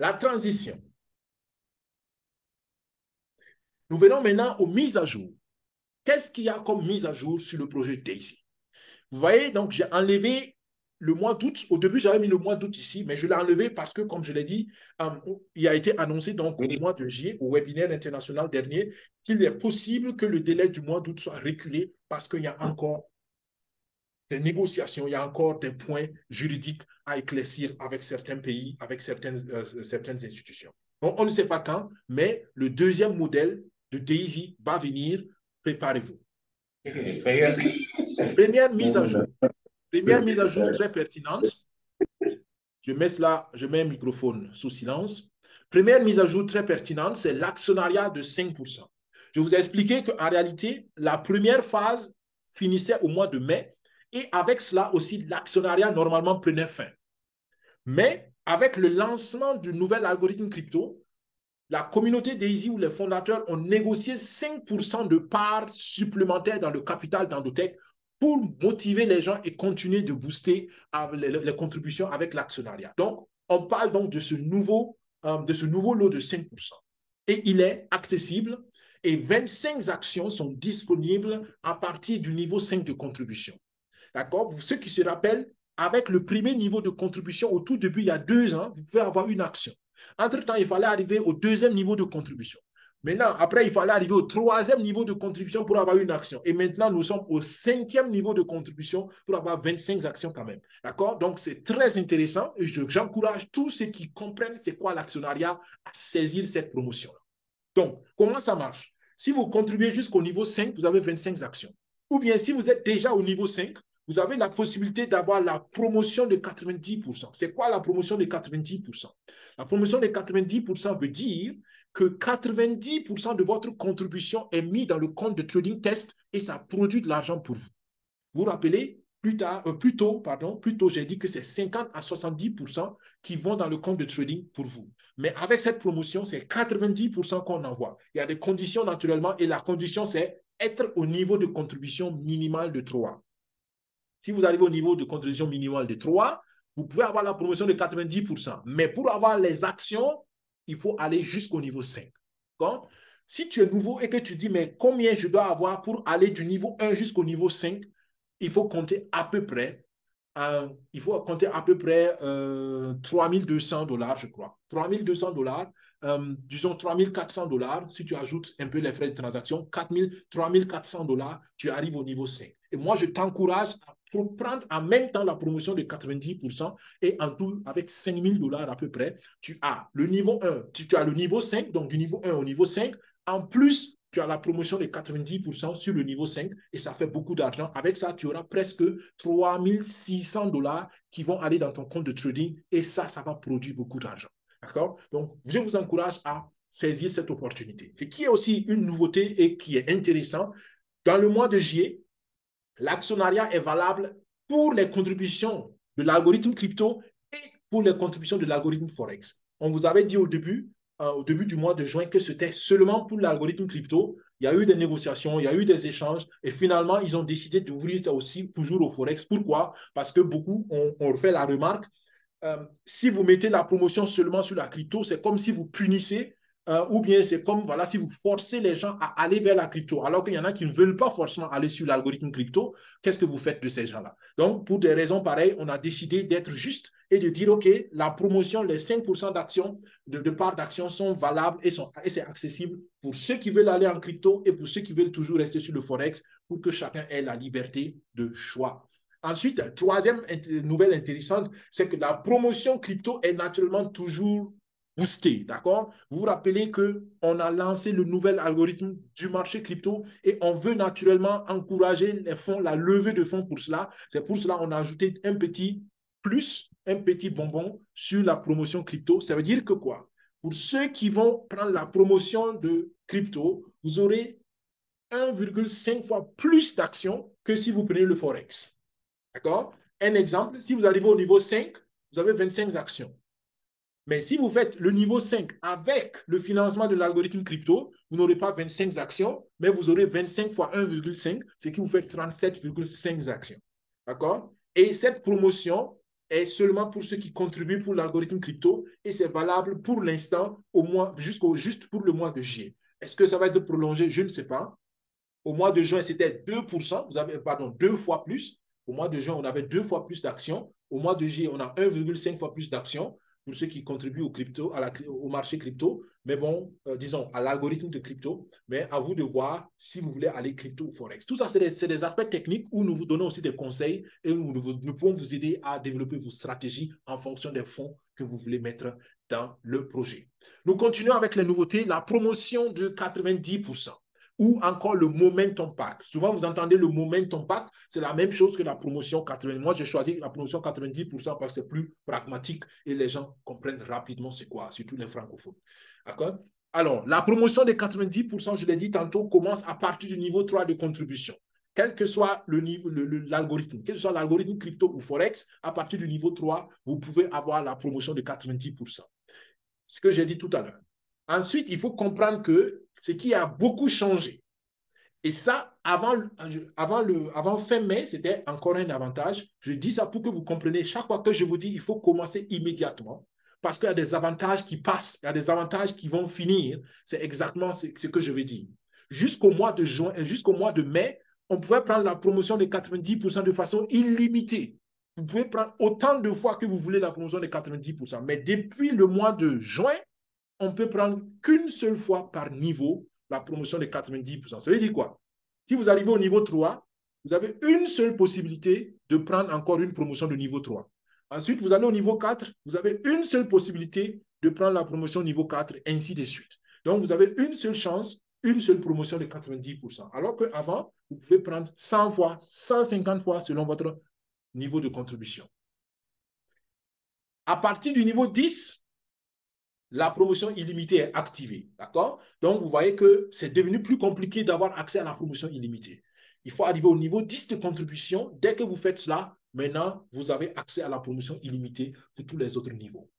La transition. Nous venons maintenant aux mises à jour. Qu'est-ce qu'il y a comme mise à jour sur le projet Daisy? Vous voyez, donc j'ai enlevé le mois d'août. Au début, j'avais mis le mois d'août ici, mais je l'ai enlevé parce que, comme je l'ai dit, il a été annoncé donc au mois de juillet, au webinaire international dernier, qu'il est possible que le délai du mois d'août soit reculé parce qu'il y a encore des négociations, il y a encore des points juridiques à éclaircir avec certains pays, avec certaines institutions. Donc, on ne sait pas quand, mais le deuxième modèle de Daisy va venir. Préparez-vous. Première mise à jour. Première mise à jour très pertinente. Je mets un microphone sous silence. Première mise à jour très pertinente, c'est l'actionnariat de 5%. Je vous ai expliqué qu'en réalité, la première phase finissait au mois de mai et avec cela aussi, l'actionnariat normalement prenait fin. Mais avec le lancement du nouvel algorithme crypto, la communauté Daisy ou les fondateurs ont négocié 5% de parts supplémentaires dans le capital d'Endotech pour motiver les gens et continuer de booster les contributions avec l'actionnariat. Donc, on parle donc de ce nouveau lot de 5%. Et il est accessible et 25 actions sont disponibles à partir du niveau 5 de contribution. D'accord? Ceux qui se rappellent, avec le premier niveau de contribution au tout début, il y a 2 ans, vous pouvez avoir une action. Entre-temps, il fallait arriver au deuxième niveau de contribution. Maintenant, après, il fallait arriver au troisième niveau de contribution pour avoir une action. Et maintenant, nous sommes au 5e niveau de contribution pour avoir 25 actions quand même. D'accord? Donc, c'est très intéressant et j'encourage tous ceux qui comprennent c'est quoi l'actionnariat à saisir cette promotion-là. Donc, comment ça marche? Si vous contribuez jusqu'au niveau 5, vous avez 25 actions. Ou bien, si vous êtes déjà au niveau 5, vous avez la possibilité d'avoir la promotion de 90%. C'est quoi la promotion de 90%? La promotion de 90% veut dire que 90% de votre contribution est mise dans le compte de trading test et ça produit de l'argent pour vous. Vous vous rappelez, plus tôt, j'ai dit que c'est 50 à 70% qui vont dans le compte de trading pour vous. Mais avec cette promotion, c'est 90% qu'on envoie. Il y a des conditions naturellement et la condition, c'est être au niveau de contribution minimale de 3. Si vous arrivez au niveau de contribution minimale de 3, vous pouvez avoir la promotion de 90%. Mais pour avoir les actions, il faut aller jusqu'au niveau 5. Donc, si tu es nouveau et que tu dis, mais combien je dois avoir pour aller du niveau 1 jusqu'au niveau 5, il faut compter à peu près, $3,200, je crois. $3,200, disons $3,400, si tu ajoutes un peu les frais de transaction, $3,400, tu arrives au niveau 5. Et moi, je t'encourage à prendre en même temps la promotion de 90% et en tout, avec $5,000 à peu près, tu as le niveau 1, tu as le niveau 5, donc du niveau 1 au niveau 5. En plus, tu as la promotion de 90% sur le niveau 5 et ça fait beaucoup d'argent. Avec ça, tu auras presque $3,600 qui vont aller dans ton compte de trading et ça va produire beaucoup d'argent. D'accord? Donc, je vous encourage à saisir cette opportunité. Ce qui est aussi une nouveauté et qui est intéressant, dans le mois de juillet, l'actionnariat est valable pour les contributions de l'algorithme crypto et pour les contributions de l'algorithme Forex. On vous avait dit au début du mois de juin que c'était seulement pour l'algorithme crypto. Il y a eu des négociations, il y a eu des échanges et finalement, ils ont décidé d'ouvrir ça aussi toujours au Forex. Pourquoi? Parce que beaucoup ont fait la remarque. Si vous mettez la promotion seulement sur la crypto, c'est comme si vous punissez ou bien c'est comme voilà, si vous forcez les gens à aller vers la crypto, alors qu'il y en a qui ne veulent pas forcément aller sur l'algorithme crypto, qu'est-ce que vous faites de ces gens-là? Donc, pour des raisons pareilles, on a décidé d'être juste et de dire, OK, la promotion, les 5% d'actions, de parts d'actions sont valables et c'est accessible pour ceux qui veulent aller en crypto et pour ceux qui veulent toujours rester sur le Forex pour que chacun ait la liberté de choix. Ensuite, troisième nouvelle intéressante, c'est que la promotion crypto est naturellement toujours boostée, d'accord? Vous vous rappelez qu'on a lancé le nouvel algorithme du marché crypto et on veut naturellement encourager les fonds, la levée de fonds pour cela. C'est pour cela qu'on a ajouté un petit plus, un petit bonbon sur la promotion crypto. Ça veut dire que quoi? Pour ceux qui vont prendre la promotion de crypto, vous aurez 1,5 fois plus d'actions que si vous prenez le Forex. D'accord? Un exemple, si vous arrivez au niveau 5, vous avez 25 actions. Mais si vous faites le niveau 5 avec le financement de l'algorithme crypto, vous n'aurez pas 25 actions, mais vous aurez 25 fois 1,5, ce qui vous fait 37,5 actions. D'accord? Et cette promotion est seulement pour ceux qui contribuent pour l'algorithme crypto et c'est valable pour l'instant au moins juste pour le mois de juillet. Est-ce que ça va être prolongé? Je ne sais pas. Au mois de juin, c'était 2%, vous avez, pardon, 2 fois plus. Au mois de juin, on avait 2 fois plus d'actions. Au mois de juillet, on a 1,5 fois plus d'actions pour ceux qui contribuent au crypto, au marché crypto, mais bon, disons, à l'algorithme de crypto. Mais à vous de voir si vous voulez aller crypto ou forex. Tout ça, c'est des aspects techniques où nous vous donnons aussi des conseils et où nous pouvons vous aider à développer vos stratégies en fonction des fonds que vous voulez mettre dans le projet. Nous continuons avec les nouveautés, la promotion de 90%. Ou encore le momentum pack. Souvent, vous entendez le momentum pack, c'est la même chose que la promotion 90%. Moi, j'ai choisi la promotion 90% parce que c'est plus pragmatique et les gens comprennent rapidement c'est quoi, surtout les francophones. D'accord? Alors, la promotion des 90%, je l'ai dit tantôt, commence à partir du niveau 3 de contribution. Quel que soit le niveau, l'algorithme, quel que soit l'algorithme crypto ou forex, à partir du niveau 3, vous pouvez avoir la promotion de 90%. Ce que j'ai dit tout à l'heure. Ensuite, il faut comprendre que ce qui a beaucoup changé, et ça, avant fin mai, c'était encore un avantage. Je dis ça pour que vous compreniez, chaque fois que je vous dis, il faut commencer immédiatement, parce qu'il y a des avantages qui passent, il y a des avantages qui vont finir. C'est exactement ce que je veux dire. Jusqu'au mois de juin et jusqu'au mois de mai, on pouvait prendre la promotion de 90% de façon illimitée. Vous pouvez prendre autant de fois que vous voulez la promotion de 90%. Mais depuis le mois de juin, on peut prendre qu'une seule fois par niveau la promotion de 90%. Ça veut dire quoi? Si vous arrivez au niveau 3, vous avez une seule possibilité de prendre encore une promotion de niveau 3. Ensuite, vous allez au niveau 4, vous avez une seule possibilité de prendre la promotion niveau 4, ainsi de suite. Donc, vous avez une seule chance, une seule promotion de 90%. Alors qu'avant, vous pouvez prendre 100 fois, 150 fois selon votre niveau de contribution. À partir du niveau 10, la promotion illimitée est activée. D'accord? Donc, vous voyez que c'est devenu plus compliqué d'avoir accès à la promotion illimitée. Il faut arriver au niveau 10 de contribution. Dès que vous faites cela, maintenant, vous avez accès à la promotion illimitée pour tous les autres niveaux.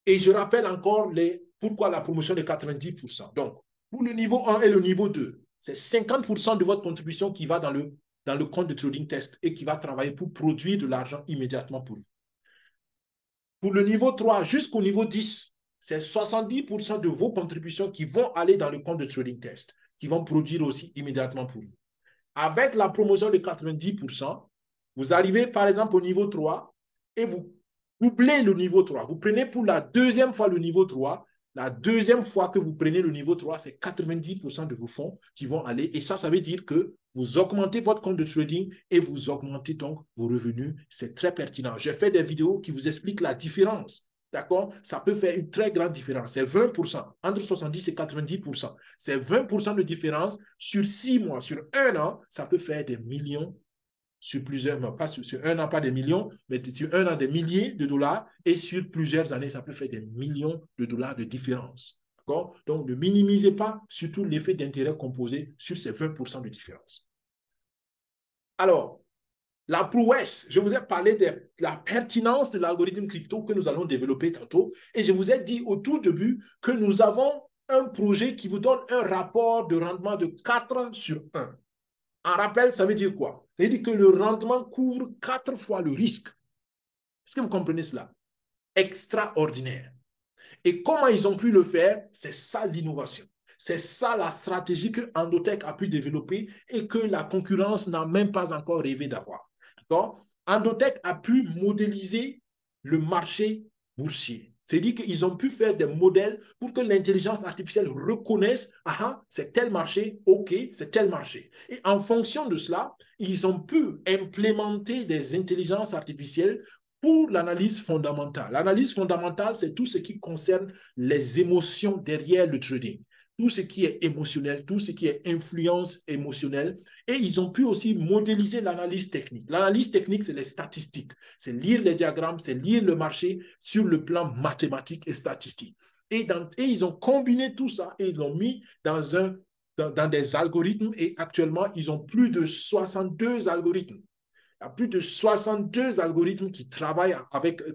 Et je rappelle encore pourquoi la promotion de 90%. Donc, pour le niveau 1 et le niveau 2, c'est 50% de votre contribution qui va dans le compte de trading test et qui va travailler pour produire de l'argent immédiatement pour vous. Pour le niveau 3 jusqu'au niveau 10, c'est 70% de vos contributions qui vont aller dans le compte de trading test, qui vont produire aussi immédiatement pour vous. Avec la promotion de 90%, vous arrivez par exemple au niveau 3 et vous doublez le niveau 3. Vous prenez pour la deuxième fois le niveau 3. La deuxième fois que vous prenez le niveau 3, c'est 90% de vos fonds qui vont aller. Et ça veut dire que vous augmentez votre compte de trading et vous augmentez donc vos revenus. C'est très pertinent. J'ai fait des vidéos qui vous expliquent la différence. D'accord? Ça peut faire une très grande différence. C'est 20%. Entre 70 et 90%. C'est 20% de différence sur 6 mois. Sur un an, ça peut faire des millions sur plusieurs mois. Pas sur un an, pas des millions, mais sur un an, des milliers de dollars. Et sur plusieurs années, ça peut faire des millions de dollars de différence. D'accord? Donc, ne minimisez pas surtout l'effet d'intérêt composé sur ces 20% de différence. Alors, la prouesse, je vous ai parlé de la pertinence de l'algorithme crypto que nous allons développer tantôt et je vous ai dit au tout début que nous avons un projet qui vous donne un rapport de rendement de 4 sur 1. En rappel, ça veut dire quoi? Ça veut dire que le rendement couvre 4 fois le risque. Est-ce que vous comprenez cela? Extraordinaire. Et comment ils ont pu le faire? C'est ça l'innovation. C'est ça la stratégie que Endotech a pu développer et que la concurrence n'a même pas encore rêvé d'avoir. Endotech a pu modéliser le marché boursier. C'est-à-dire qu'ils ont pu faire des modèles pour que l'intelligence artificielle reconnaisse, ah, c'est tel marché, ok, c'est tel marché. Et en fonction de cela, ils ont pu implémenter des intelligences artificielles pour l'analyse fondamentale. L'analyse fondamentale, c'est tout ce qui concerne les émotions derrière le trading. Tout ce qui est émotionnel, tout ce qui est influence émotionnelle. Et ils ont pu aussi modéliser l'analyse technique. L'analyse technique, c'est les statistiques. C'est lire les diagrammes, c'est lire le marché sur le plan mathématique et statistique. Et ils ont combiné tout ça et ils l'ont mis dans des algorithmes. Et actuellement, ils ont plus de 62 algorithmes. Il y a plus de 62 algorithmes qui travaillent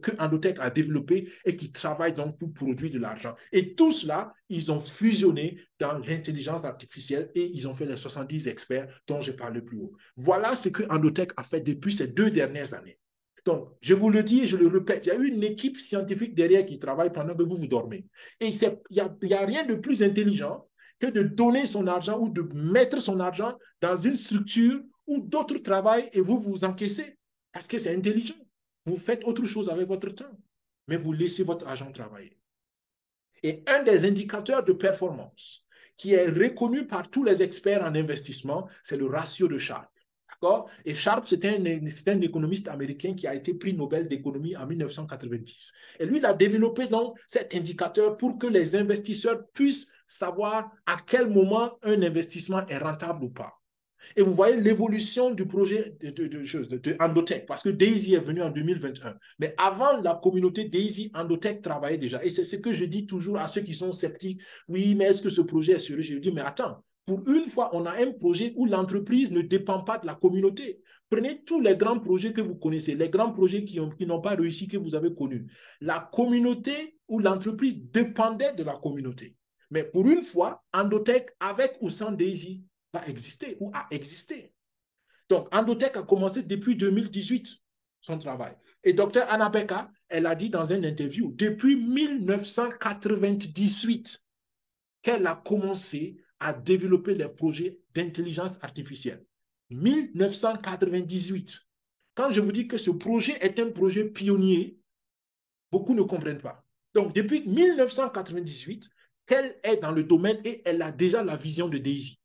que Endotech a développé et qui travaillent donc pour produire de l'argent. Et tout cela, ils ont fusionné dans l'intelligence artificielle et ils ont fait les 70 experts dont j'ai parlé plus haut. Voilà ce que Endotech a fait depuis ces 2 dernières années. Donc, je vous le dis et je le répète, il y a une équipe scientifique derrière qui travaille pendant que vous dormez. Et il n'y a rien de plus intelligent que de donner son argent ou de mettre son argent dans une structure où d'autres travaillent et vous vous encaissez. Parce que c'est intelligent. Vous faites autre chose avec votre temps, mais vous laissez votre argent travailler. Et un des indicateurs de performance qui est reconnu par tous les experts en investissement, c'est le ratio de Sharpe. Et Sharpe, c'est un économiste américain qui a été prix Nobel d'économie en 1990. Et lui, il a développé donc cet indicateur pour que les investisseurs puissent savoir à quel moment un investissement est rentable ou pas. Et vous voyez l'évolution du projet de Endotech, parce que Daisy est venu en 2021. Mais avant, la communauté Daisy, Endotech travaillait déjà. Et c'est ce que je dis toujours à ceux qui sont sceptiques. Oui, mais est-ce que ce projet est sérieux? Je dis, mais attends, pour une fois, on a un projet où l'entreprise ne dépend pas de la communauté. Prenez tous les grands projets que vous connaissez, les grands projets qui n'ont pas réussi, que vous avez connus. La communauté ou l'entreprise dépendait de la communauté. Mais pour une fois, Endotech, avec ou sans Daisy, va exister ou a existé. Donc, Endotech a commencé depuis 2018 son travail. Et Dr Anna Becker, elle a dit dans une interview, depuis 1998, qu'elle a commencé à développer les projets d'intelligence artificielle. 1998. Quand je vous dis que ce projet est un projet pionnier, beaucoup ne comprennent pas. Donc, depuis 1998, qu'elle est dans le domaine et elle a déjà la vision de Daisy.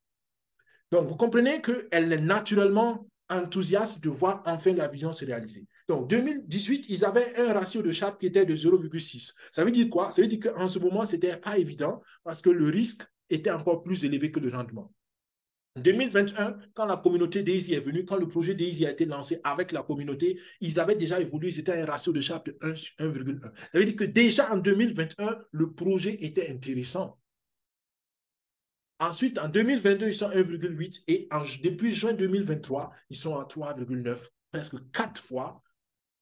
Donc, vous comprenez qu'elle est naturellement enthousiaste de voir enfin la vision se réaliser. Donc, 2018, ils avaient un ratio de Sharpe qui était de 0,6. Ça veut dire quoi? Ça veut dire qu'en ce moment, ce n'était pas évident parce que le risque était encore plus élevé que le rendement. En 2021, quand la communauté Daisy est venue, quand le projet Daisy a été lancé avec la communauté, ils avaient déjà évolué, c'était un ratio de Sharpe de 1,1. Ça veut dire que déjà en 2021, le projet était intéressant. Ensuite, en 2022, ils sont à 1,8 et depuis juin 2023, ils sont à 3,9, presque 4 fois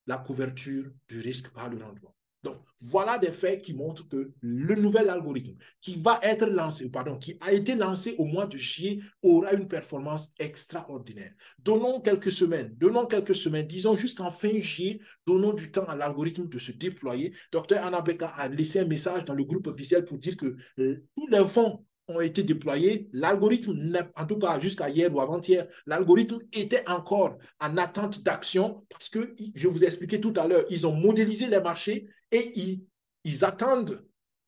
la couverture du risque par le rendement. Donc, voilà des faits qui montrent que le nouvel algorithme qui va être lancé, qui a été lancé au mois de juillet, aura une performance extraordinaire. Donnons quelques semaines, disons jusqu'en fin juillet, donnons du temps à l'algorithme de se déployer. Dr Anna Becker a laissé un message dans le groupe officiel pour dire que tous les fonds ont été déployés, l'algorithme, en tout cas jusqu'à hier ou avant-hier, l'algorithme était encore en attente d'action parce que, je vous ai expliqué tout à l'heure, ils ont modélisé les marchés et ils attendent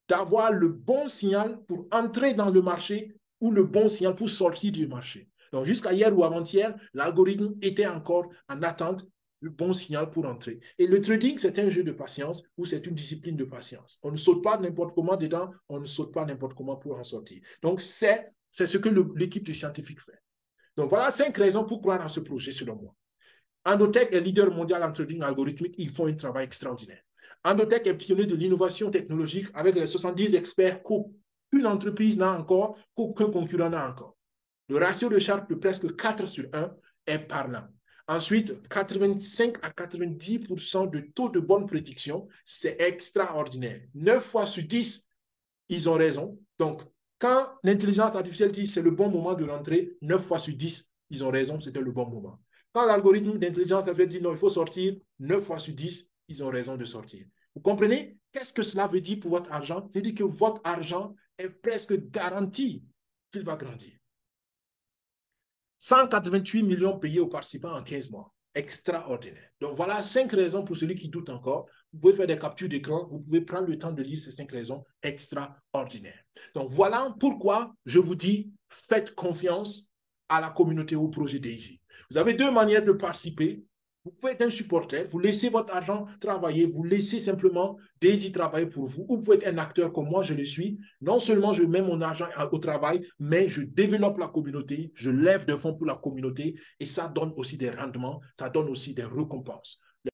d'avoir le bon signal pour entrer dans le marché ou le bon signal pour sortir du marché. Donc, jusqu'à hier ou avant-hier, l'algorithme était encore en attente le bon signal pour entrer. Et le trading, c'est un jeu de patience ou c'est une discipline de patience. On ne saute pas n'importe comment dedans, on ne saute pas n'importe comment pour en sortir. Donc, c'est ce que l'équipe de scientifiques fait. Donc, voilà 5 raisons pour croire en ce projet, selon moi. Endotech est leader mondial en trading algorithmique. Ils font un travail extraordinaire. Endotech est pionnier de l'innovation technologique avec les 70 experts qu'aucune entreprise n'a encore, qu'aucun concurrent n'a encore. Le ratio de Sharpe de presque 4 sur 1 est parlant. Ensuite, 85 à 90% de taux de bonne prédiction, c'est extraordinaire. 9 fois sur 10, ils ont raison. Donc, quand l'intelligence artificielle dit c'est le bon moment de rentrer, 9 fois sur 10, ils ont raison, c'était le bon moment. Quand l'algorithme d'intelligence artificielle dit non, il faut sortir, 9 fois sur 10, ils ont raison de sortir. Vous comprenez? Qu'est-ce que cela veut dire pour votre argent? Ça veut dire que votre argent est presque garanti qu'il va grandir. 188 millions payés aux participants en 15 mois. Extraordinaire. Donc, voilà 5 raisons pour celui qui doute encore. Vous pouvez faire des captures d'écran. Vous pouvez prendre le temps de lire ces 5 raisons extraordinaires. Donc, voilà pourquoi je vous dis, faites confiance à la communauté au projet Daisy. Vous avez 2 manières de participer. Vous pouvez être un supporter, vous laissez votre argent travailler, vous laissez simplement Daisy travailler pour vous, ou vous pouvez être un acteur comme moi, je le suis. Non seulement je mets mon argent au travail, mais je développe la communauté, je lève des fonds pour la communauté, et ça donne aussi des rendements, ça donne aussi des récompenses.